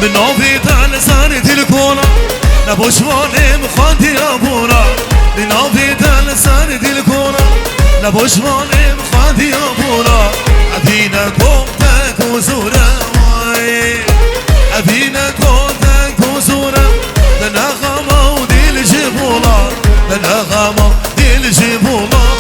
من نوفي تلسان تلكونا نبوشواني مخاندي أبونا من نوفي تلسان تلكونا نبوشواني مخاندي أبونا أبينا كوتك وزورا أبينا كوتك وزورا لنا غما ودي الجبولا لنا غما دي الجبولا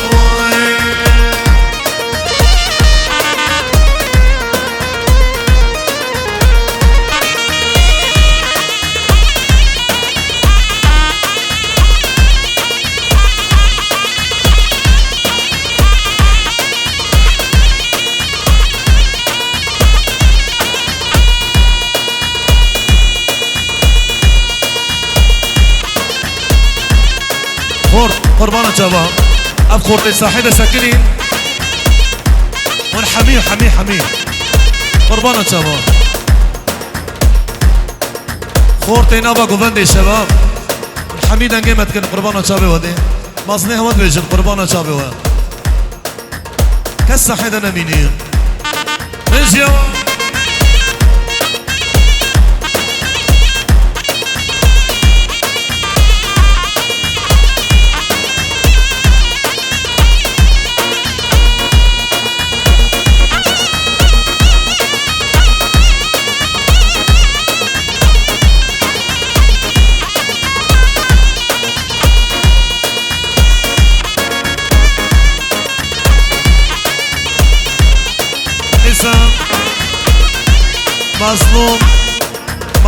قربانة شباب أب خورتي ساحدة ساكنين ونحميه حميه قربانة شباب خورتي نابا قوفندي شباب ونحميه دنقيمة كن قربانة شابي ودي مصنيه ود بيجن قربانة شابي ود كالساحدة نمينين نجيو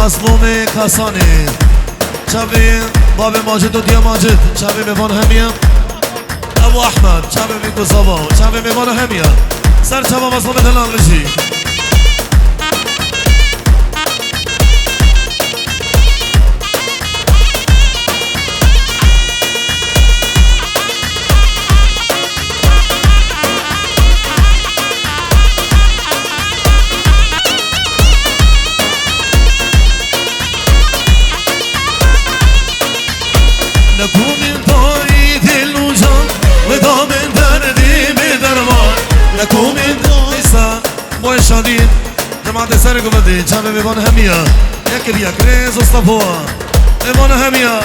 مظلوم کسانی شبی باب ماجد و دیا ماجد شبی میوان همیم ابو احمد شبی میگو زبا شبی میوان همیم سر شبا مظلوم دلان رجی شادين جماعة سرقوا بدي شابي بيبان همية يكل يكريز اصطفوا بيبان همية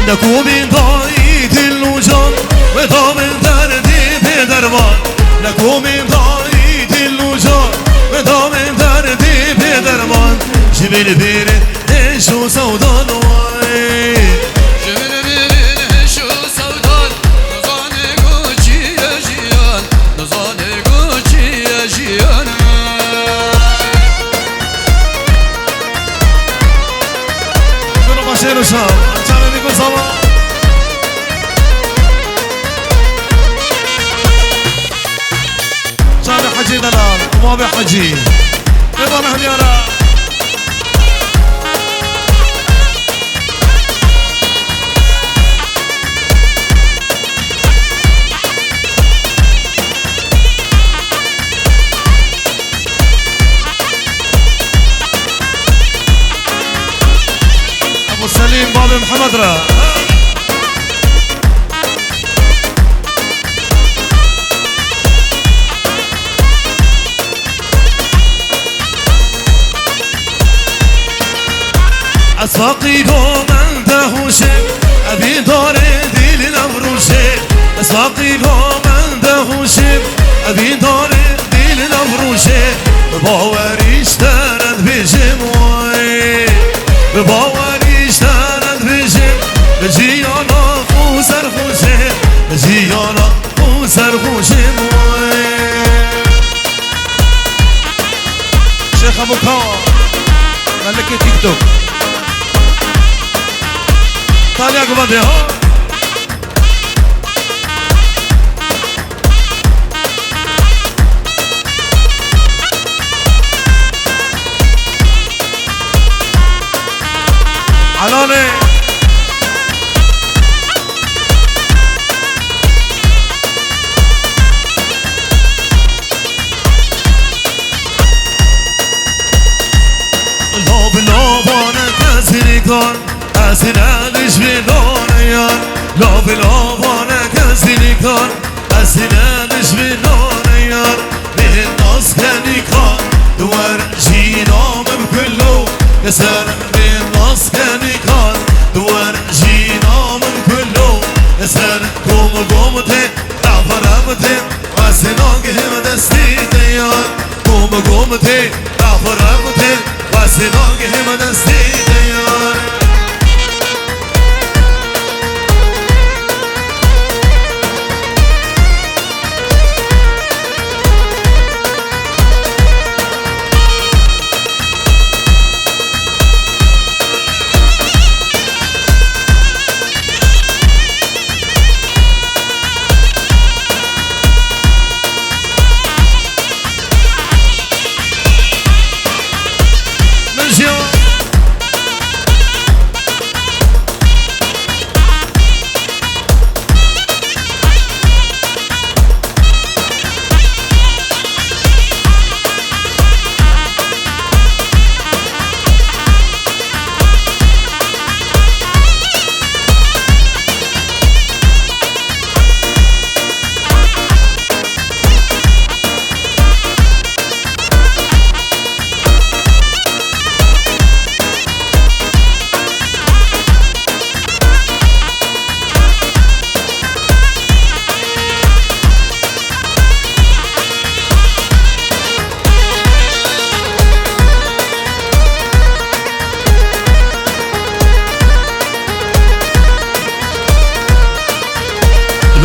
نكو من ضايت اللوجان ودامن دردي بدرمان نكو من ضايت اللوجان ودامن دردي بدرمان جبل بيرن شو سودان واي جبل بيرن شو سودان نزاني قوشي يا جيان نزاني قوشي يا جيان كنو باشير وشام انتامي بيكو صبا حجي دلال وما حجي ايضا هنيانا ابو سليم بابي محمد را أسواقي قوم عنده شيء أبي دار ديل الأمر شيء أسواقي قوم عنده شيء أبي دار ديل الأمر شيء بباوري اشترت بجموعي بباوري اشترت بجم بجيانا خوسر خوشي بجيانا خوسر خوشي شيخ أبو كار ملك تيك توك تاليا قبضي ها علاني وسيلة نجبنون يار بالناس كنيكان دوار جينام بكله يسر بالناس كنيكان دوار جينام بكله يسر قوم تي تعفرمتي وسناقهم دستي ديار قوم تي تعفرمتي وسناقهم دستي ديار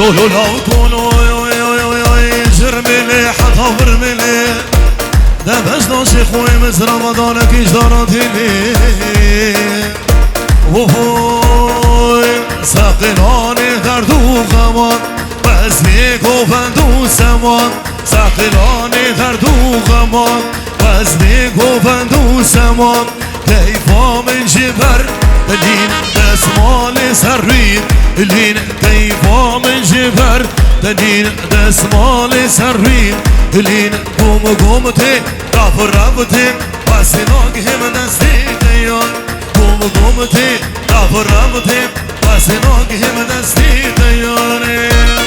لو طولو جرملي حتى برملي ده بجنا شيخ ويمز رمضانك اجدارتي لي وهوي ساقلاني دردو غمان وزنيك وفندو سمان ساقلاني دردو غمان وزنيك وفندو سمان كيفا من جبر اللين دسمال سرين اللين كيفا من جبر اللين دسمال سرين اللين قوم تي غافر ربتي واسناك هم دستي ديار قوم تي غافر ربتي واسناك هم دستي ديار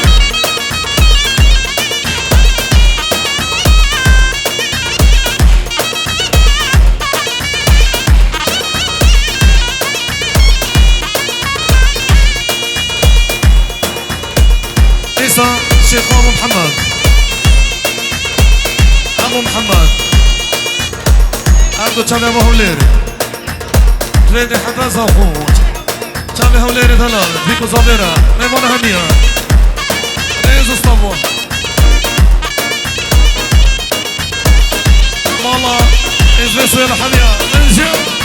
شيخ أبو محمد عبدو تشابي أبو هوليري تريدي حتى زاخوت تشابي هوليري ثلاث بيكو زابيرا ريمونا همية ريز اسطنبول مالا إزبسو يلا حمية ننجو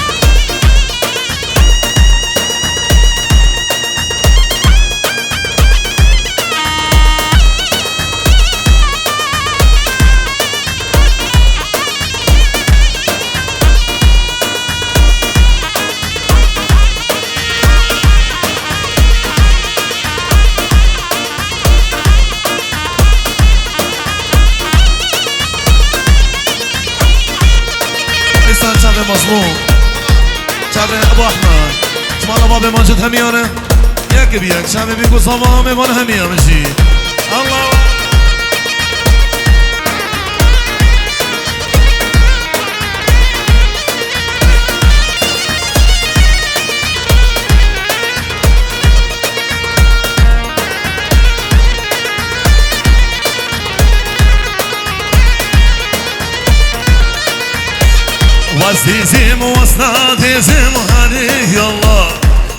مظلوم شعبي ابو احمد اسمعنا بابي ماجد هميانه يا كبير شعبي بيقول صمامي وانا هميانه مشي الله وازديزم واسناديزم هدي الله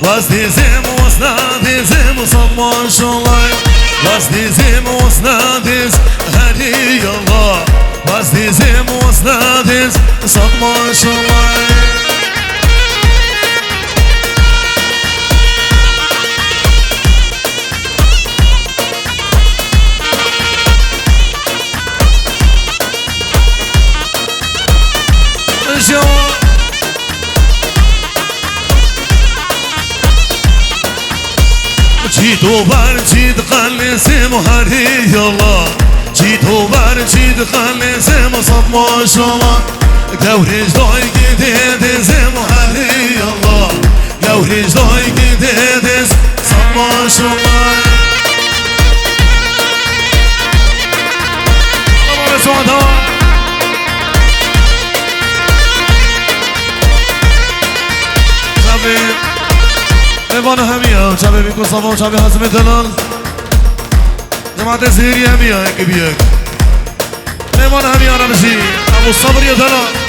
وازديزم واسناديزم صدمة شالله وازديزم واسناديز هدي الله وازديزم واسناديز صدمة شالله جيتو برجيد خلي سيمو هدي الله جيتو برجيد خلي سيمو صدمة شالله قوريج داي جديد سيمو هدي الله قوريج داي جديد صدمة شالله سعدا شبه میوان همیا شبه بیکو صفا شبه حسم دلال جماعت زهری همیا یکی بیک میوان همیا رمشی ابو صبر یا دلال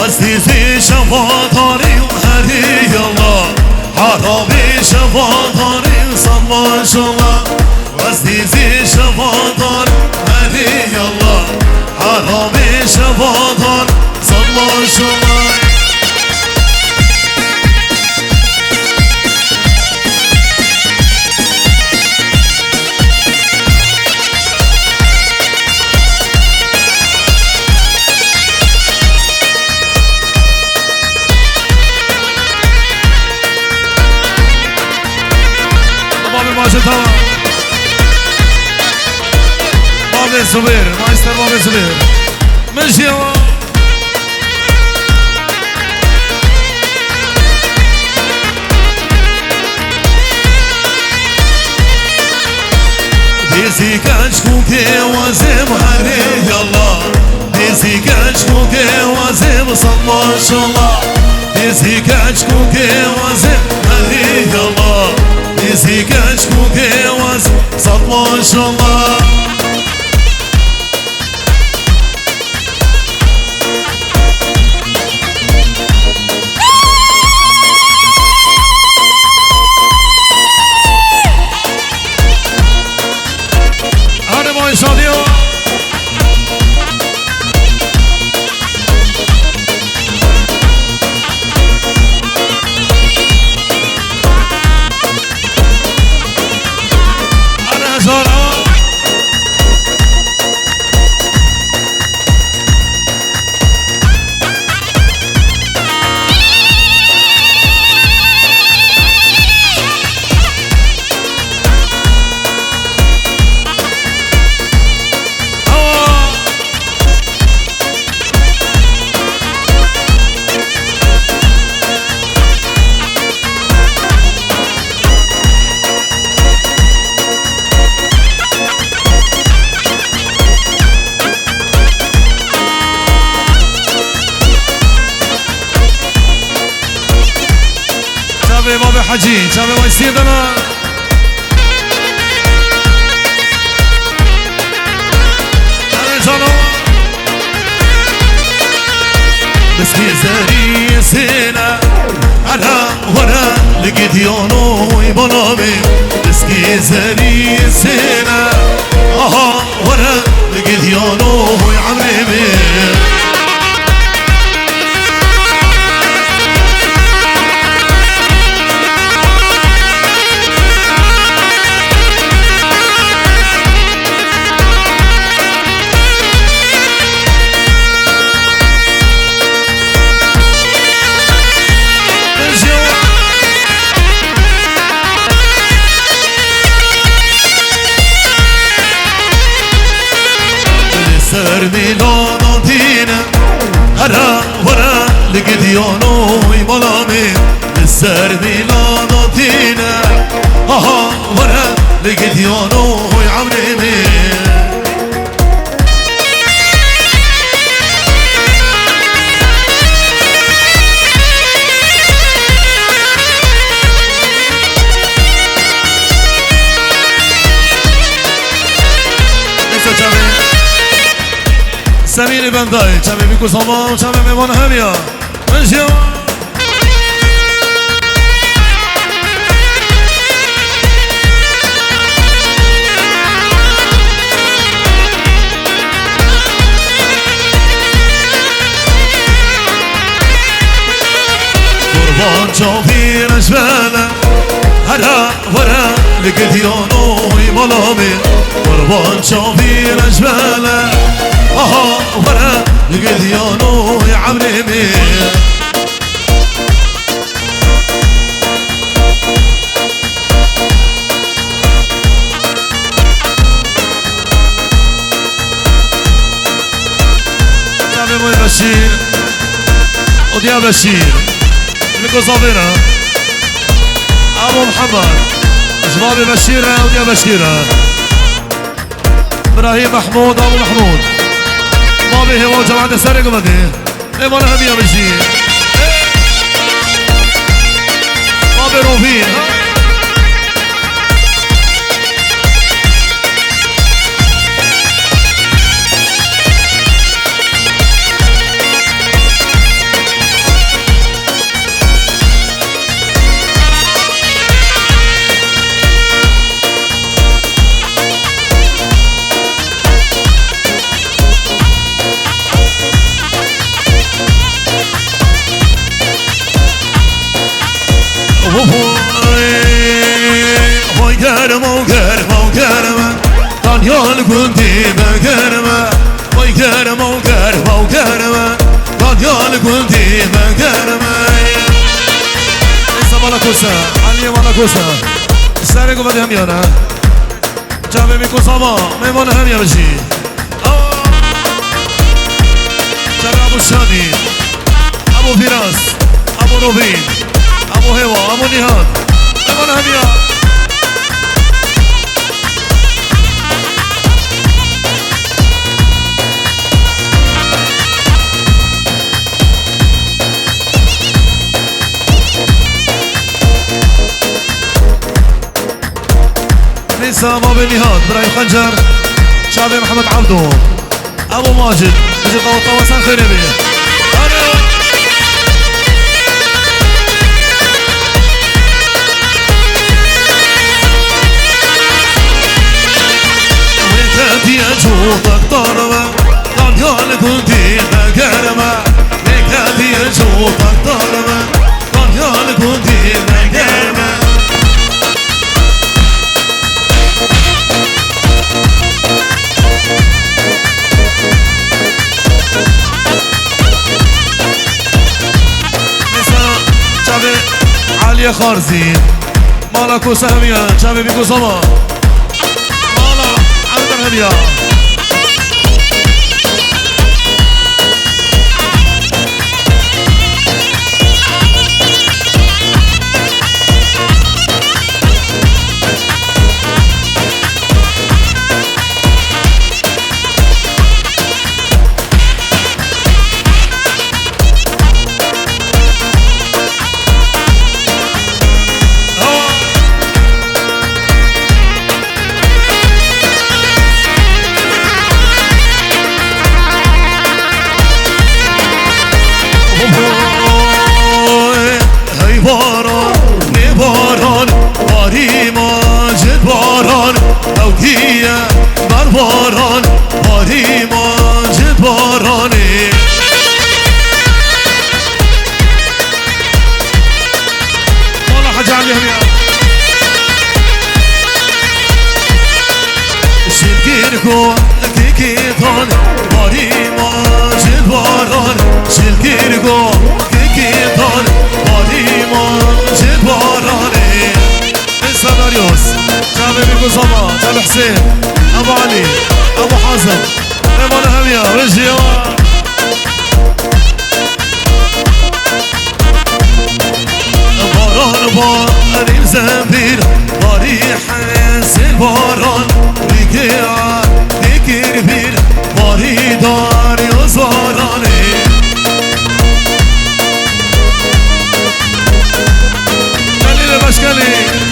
وزدي شفاطاري وهدي الله عربي شفاطاري صلى الله وزدي شفاطاري هدي الله عربي شفاطاري صلى الله تمام باب الزبير مايستر باب الزبير ماشي يا ديزي كاشكوكي وزم هري الله ديزي كاشكوكي وزم صلى الله ديزي كاشكوكي وزم هري الله ديزي كاشكوكي وزم صلى الله شادیو انا زارا باب حجي شباب ويسيدنا مسكي زاري سينا على ورا لقيت يونو يبلامي مسكي زاري سينا ورا لقيت يونو يعمري ميلان دينا هرا ورا لقديانو يبلامي السر ميلان دينا ورا لقديانو يعمري سمیر بندای چمه میکو سامان چمه میوان همیا منشیا جبالة هلا ورا لقديانو يملامي قربان شافي الجبالة اها ورا لقديانو يعمرمي بشير وديا بشير لكو صابرة أبو محمد شبابي بشيرة وديا بشيرة إبراهيم محمود أبو محمود بابي هو جماعة السرق بدي إيه وانا هدية بشير بابي روفين دانيال كنتي بكرمة ويكرمة وكرمة وكرمة دانيال كنتي بكرمة إسا مالكوسا علي مالكوسا سارقو بدي هم يانا جابي بيكو صبا ميمانا هم يمشي جابي أبو الشادي أبو فراس أبو روبين أبو هوا أبو نهاد ميمانا هم يانا نسا بابي نهاد براي خنجر شابي محمد عبدو ابو ماجد بجي طوسان خريبي وانت يجوطك ضربة دانيال كنتي بكرمة وانت يجوطك ضربة دانيال كنتي بكرمة علي خارزي مالكو سهمية شابي بيكو صبا مالا عبد الهدية باران باری ماجد بارانی مالا حاج علی همیا شلگیر کن کیکیتان باری ماجد باران شلگیر کن کیکیتان باری ماجد بارانی سناریوس جابي بيكو صبا جابي حسين ابو علي ابو حازم ايمانا هميا رجيا باران باري زنبير باري حسين باران بيكيا ديكير بير باري داري وزاراني دليل بشكلي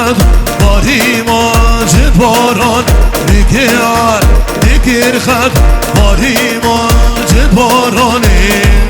خد باری ماجد باران دیگر دیگر خد باری ماجد بارانی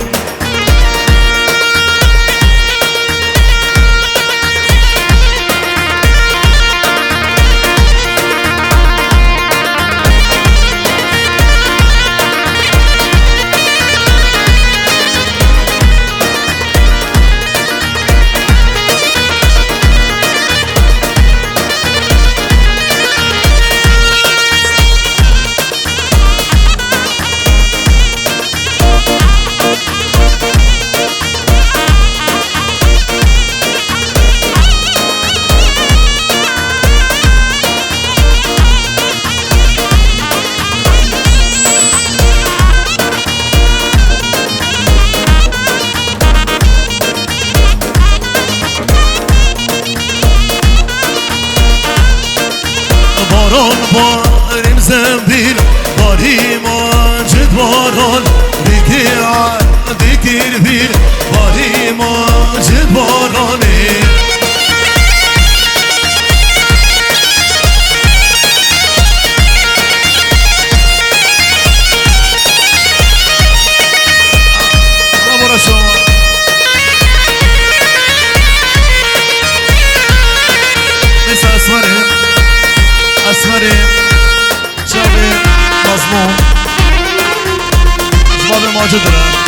باران باریم زنبیل باری ماجد باران دیگر بیل باری ماجد بارانی برا شما مثل اسمریم شبه مظلوم جواب ماجد دارم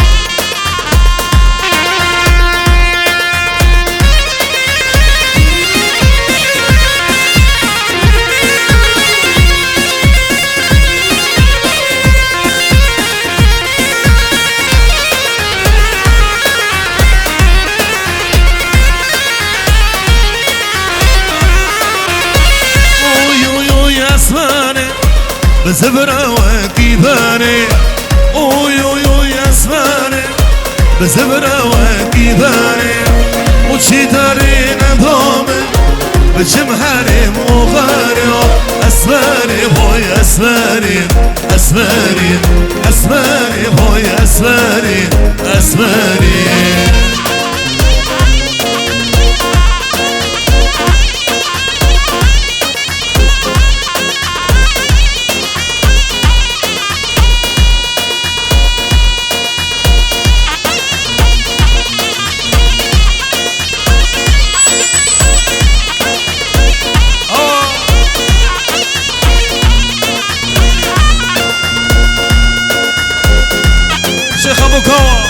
بزبره وكيباني اوي اوي اوي اسماني بزبره وكيباني وشي داري نظامي بجمهري مغاري اسماني بوي اسماني اسماني اسماني بوي اسماني اسماني شيخ ابو كوا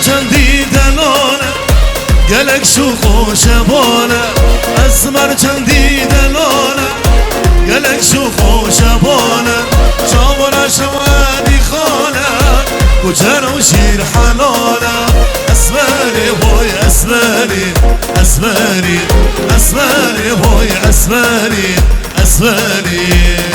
چندی دلانه گلک شو خوشبانه اسمر چندی دلانه گلک شو خوشبانه شامونا شوادی خانه کجر و شیر حلاله اسمری بوی اسمری اسمری اسمری بوی اسمری اسمری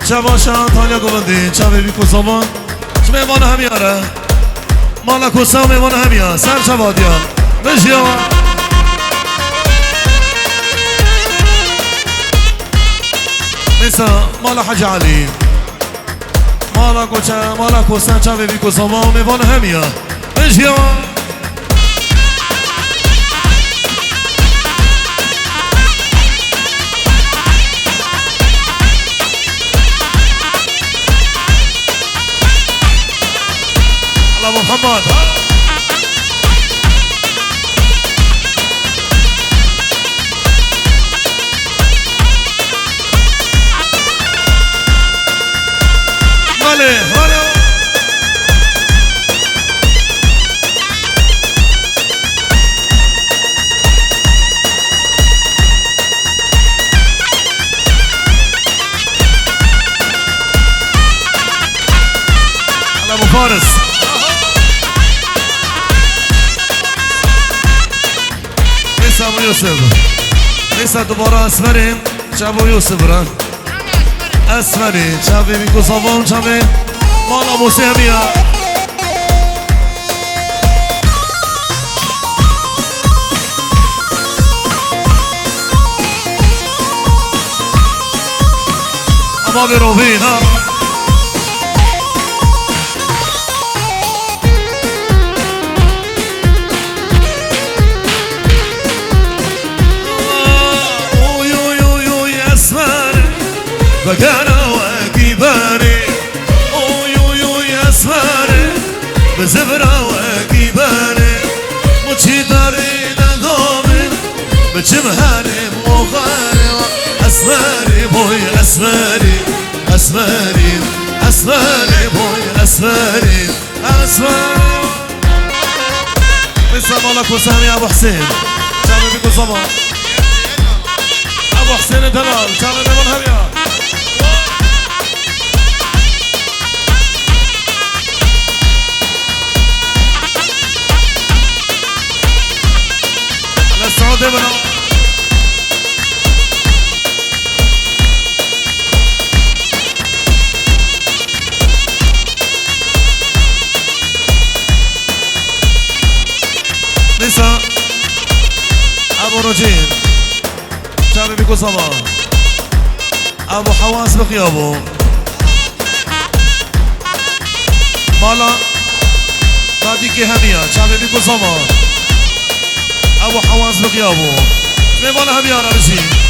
شباشان تانیا گوندی شب بیکو زمان شما ایمان همیاره مالك وسامي من هميا سر شباديان بجيوا نسا مالا حاج علي مالك وسام شبابي بيكو سامي من هميا بجيوا ابو محمد مالي على ابو فارس لسه ابو يوسف لسه دوباره اسمري شابو يوسف را اسمري شابي بيكو صابون شابي مال ابو سامية اما بروفين ها بقانا واقيباني اوي اسماني بزبرا واقيباني مجي داري نظامي بجمهاني مغاني اسماني بوي اسماني بوي اسماني لسه مالك وسامي ابو حسين شامي بيكو صبا ابو حسين دلال شامي من هميا السعودية بنا لسه ابو رجين شامي بيكو صبا ابو حواس بقيابو مالا باديكي همية شامي بيكو صبا ابو حواس بقيابو ميبالا همية رجين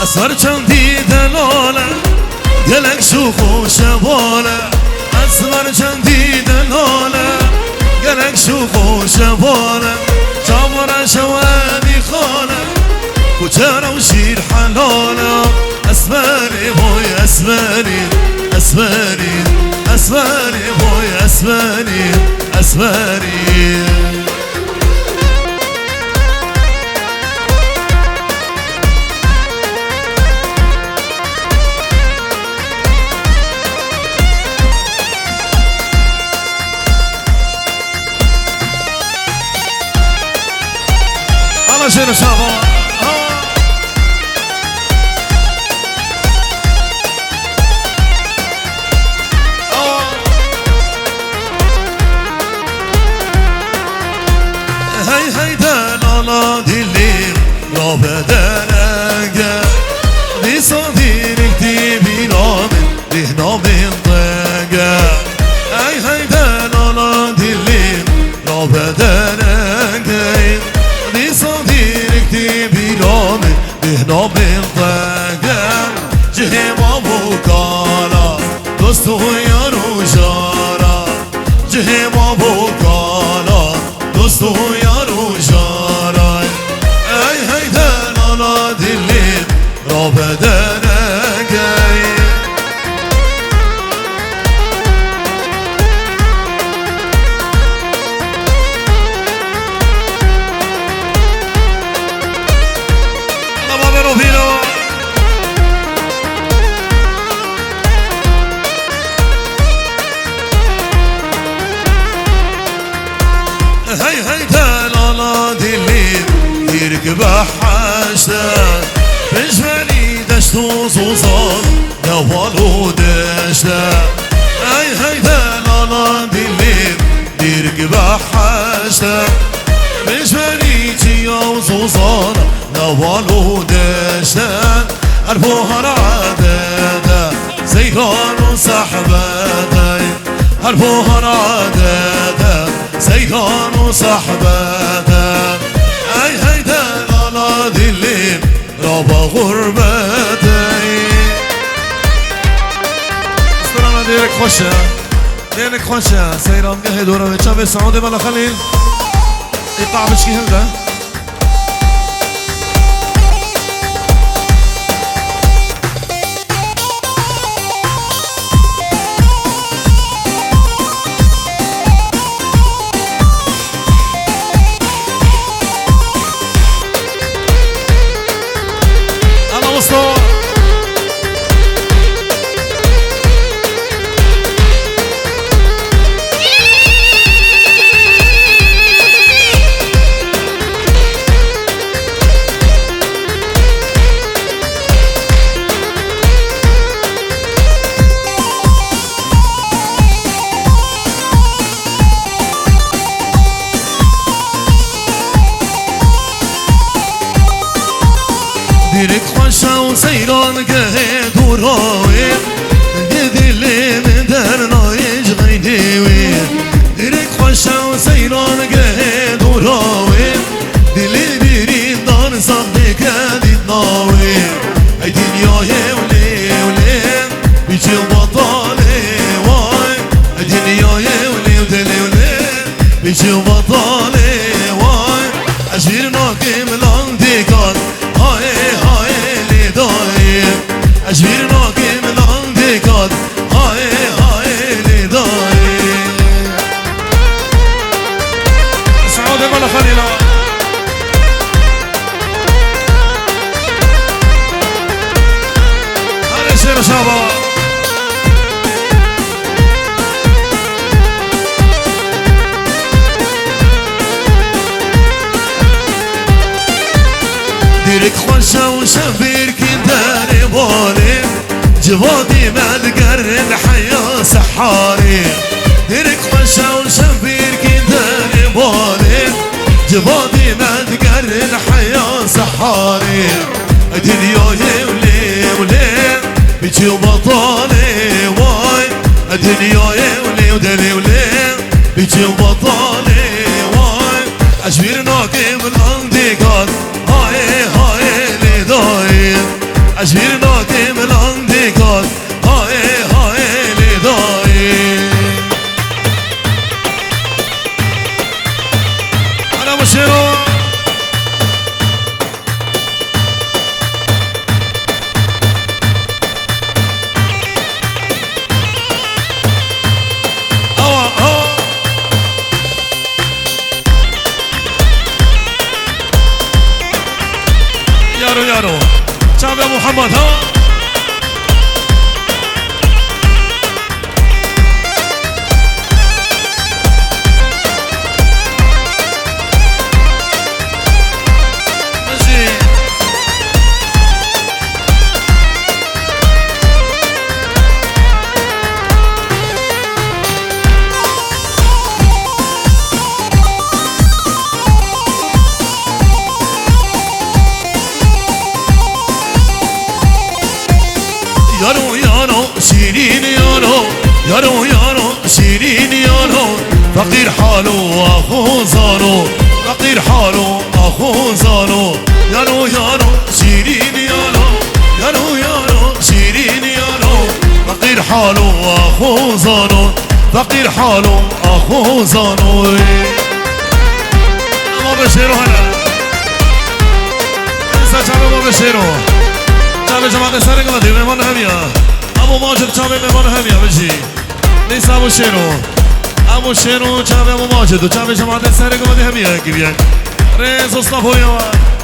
أسمر چندی دلاله گلک شوخ و شباله أسمر چندی دلاله گلک شوخ و شباله جامر شوانی خاله کجرا و شیر حلاله اسمری بوی اسمری اسمری اسمری اسماني اسماني شنو شافوا هاي هاي دانا دليم را بدنك دي صديرك دي بنامن دي نامن طاقة هاي هاي دانا دليم را بدنك دي صديرك دي بنامن دي نامن طاقة جهم ابو كالا دوستو يارو جارا جهم ابو كالا دوستو یارو جارای ای هیدن آلا دلیم را بدنگی انا بابا رو بیرو هاي هاي دلالا دليم ديرك بحشتا بجمالي دشتو زوزان نوالو دشتا هاي هاي دلالا دليم ديرك بحشتا بجمالي تيو زوزان نوالو دشتا عرفوها العادة زيغان وصحباتا عرفوها العادة زيغان وصحباتا اي هيدا لالا دليم رابا غربتي استرانا ديرك خوشة ديرك خوشة سيران قهد ورا شابي سعودي مالا خليل يقع بشكي هلدا ديرك خوشة وسيران قهد وراوي دلي من درنا يجغينيوي ديرك خوشة وسيران قهد وراوي دلي بريد دار صدق هادي الناوي اي دنيا ولي ولي بيجي بطالي واي اي دنيا ولي ودلي ولي بيجي بطالي واي اشير ناقم الانديكار هاي هاي لي دايم اشير ناقم الانديكار هاي هاي لي دايم سعودي ولا خليلا هلا شير شباب ديرك خوشة وشبير كداري بالي جوادي ما تقر الحياة سحاري ديرك خوشة وشبير كداري بالي جوادي ما تقر الحياة سحاري دنيا ولي ولي بيجي بطالي واي دنيا ولي ودلي ولي بيجي بطالي واي اشبير ناقم الانديكار هاي هاي لي دايم اشبير ناقم الانديكار هاي هاي لي دايم انا مشيرو اوه محمد ها يارو يارو شيرين يارو يارو يارو شيرين يارو فقير حاله اخو زارو فقير حاله اخو زارو يارو يارو شيرين يارو يارو يارو شيرين يارو فقير حاله اخو زارو فقير حاله اخو زارو ما بشيرو هلا انسى شعبه ما بشيرو شعب جماعة سرق مدي مهمان هميا ابو ماجد شعب مهمان هميا بجي ليس ابو شيرو شعب ابو ماجد وشعب جماعة سرق مدي هميا كبير ريز اصطفو يوا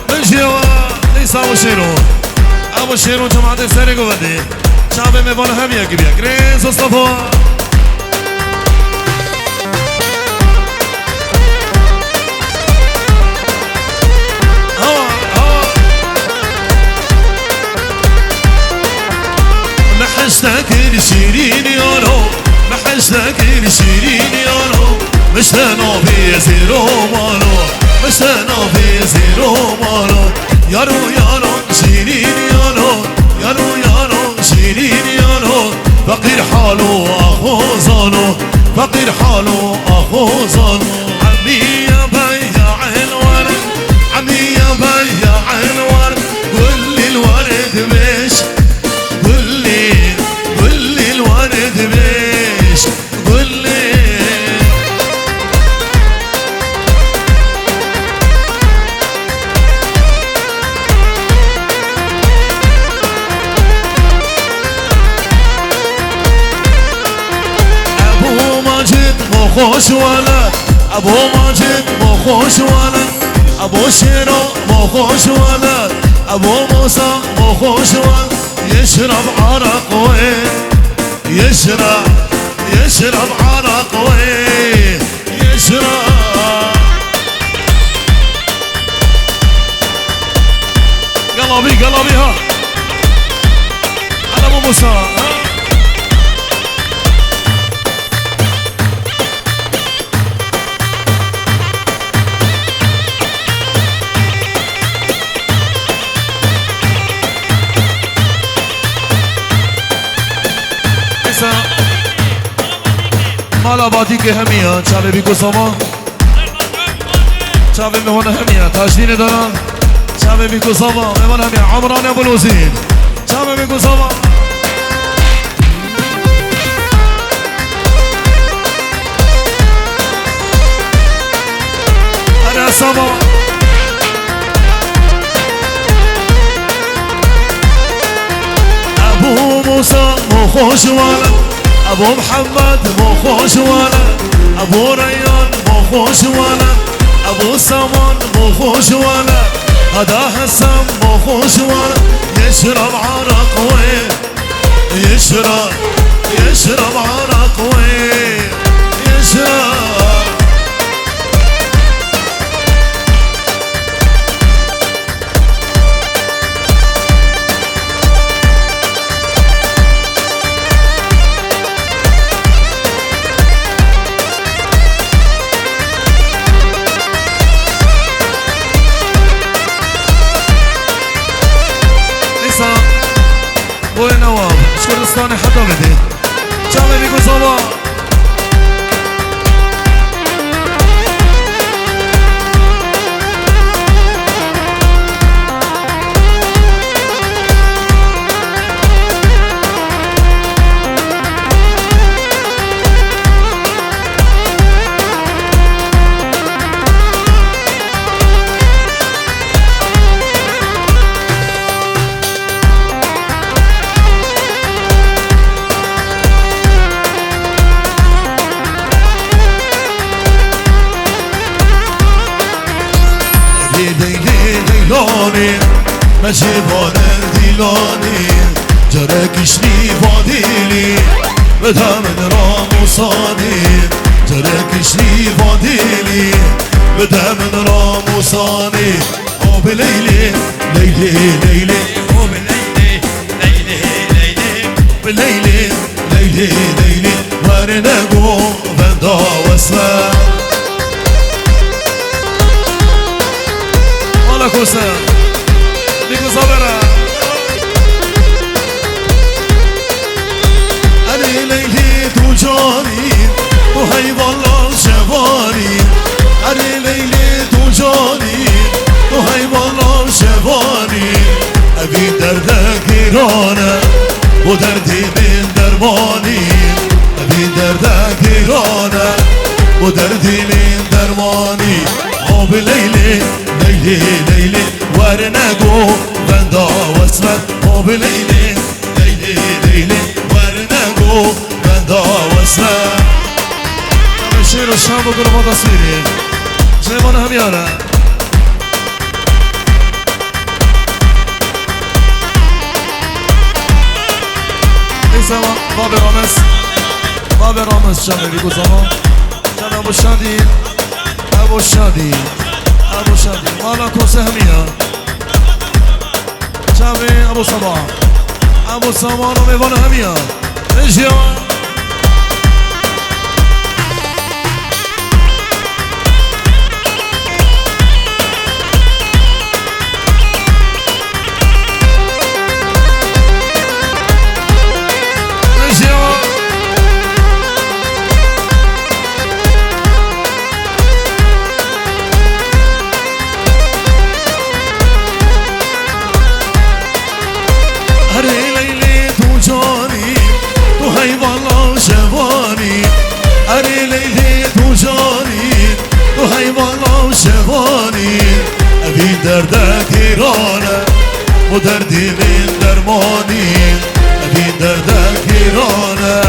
بجي يوا ليس ابو شيرو جماعة سرق مدي شعب مهمان هميا كبير ريز اصطفو محشتك الشيرين يارو محشتك الشيرين يارو مشتنا في زيرو مالو مشتنا في زيرو مالو يارو يارو شيرين يارو يارو يارو شيرين يارو فقير حالو اخو زانو فقير حالو اخو زانو عمي يا بياع الورد عمي يا بياع الورد قول لي الورد مش بيش قل لي ابو ماجد مو خوش ولد ابو ماجد مو خوش ولد ابو شيرو مو خوش ولد ابو موسى مو خوش ولد يشرب عرق وين يشرب عرق وين يشرب قلبي ها على ابو موسى مالا بادی که همیا چاوه بی گساما چاوه مهون همیا تاجدین دارن چاوه بی گساما مهون همیا عمران ابو الوزین چاوه بی گساما اره ساما ابو موسى مو خوش ولد ابو محمد مو خوش ولد ابو ريان مو خوش ولد ابو سامان مو خوش ولد هذا حسن مو خوش ولد يشرب عرق وين يشرب عرق وين يشرب بوي نواب شكرستاني حتى بدي شامي بيكو صبا لوني ماشي بون ليلاني جرك شريف عديلي بدا من راموساني جرك شريف عديلي بدا من راموساني او بليلي ليلي ليلي او بليلي ليلي ليلي بليلي ليلي ليلي ورنقو بندا واسمه ولا كوسه بيكو صبرا أنا ليلي تجاري وهي والله شواري أنا ليلي تجاري وهي والله شواري أبي دردك إيرانه ودردي من درماني أبي دردك إيرانه ودردي من درماني أو بليلي ليلي ليلي ورنقو بندا واسمه أو بليلي ليلي ليلي ورنقو بندا واسمه شير الشام وقرب تصويري زي ما هميانا زمان باب رامز شامل بيقول زمان شام ابو شادي ابو شادي ابو شادي مالا كوسه هميا شامي ابو صباح ابو سامان وميفان هميا اجيا أري ليلي تجاني وهي والله شواني أبي دردك إيرانه ودردي من درماني أبي دردك إيرانه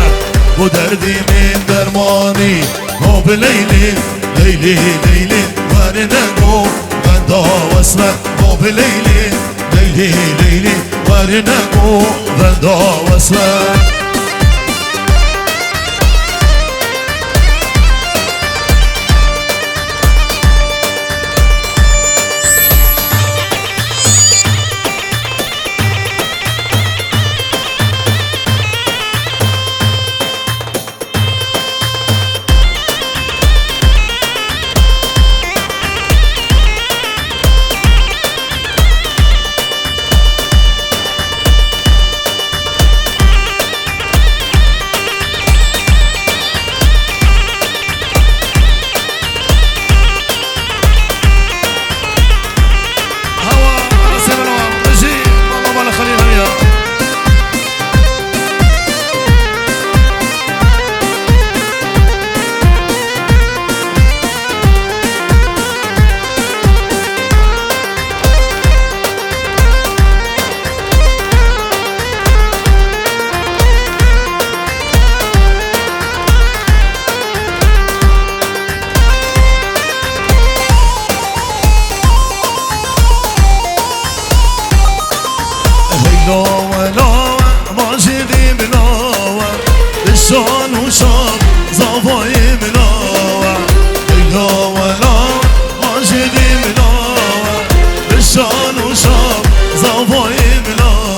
ودردي من درماني هو بليلي ليلي ليلي ورنقو بندا واسمه هو بليلي ليلي ليلي ورنقو بندا واسمه شان و شان زاوای مناوه ایلا ولا ماجدی مناوه شان و شان زاوای مناوه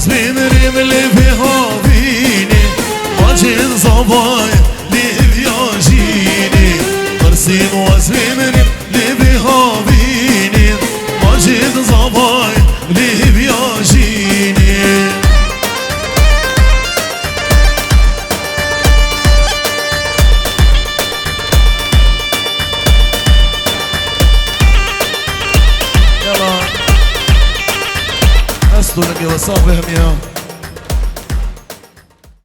وزمين ريم اللي فيها فيني واجد صباي اللي بياجيني مرسين وزمين ريم اللي فيها فيني واجد صباي اللي بياجيني يلا أسلو لك يا وصافي هم يا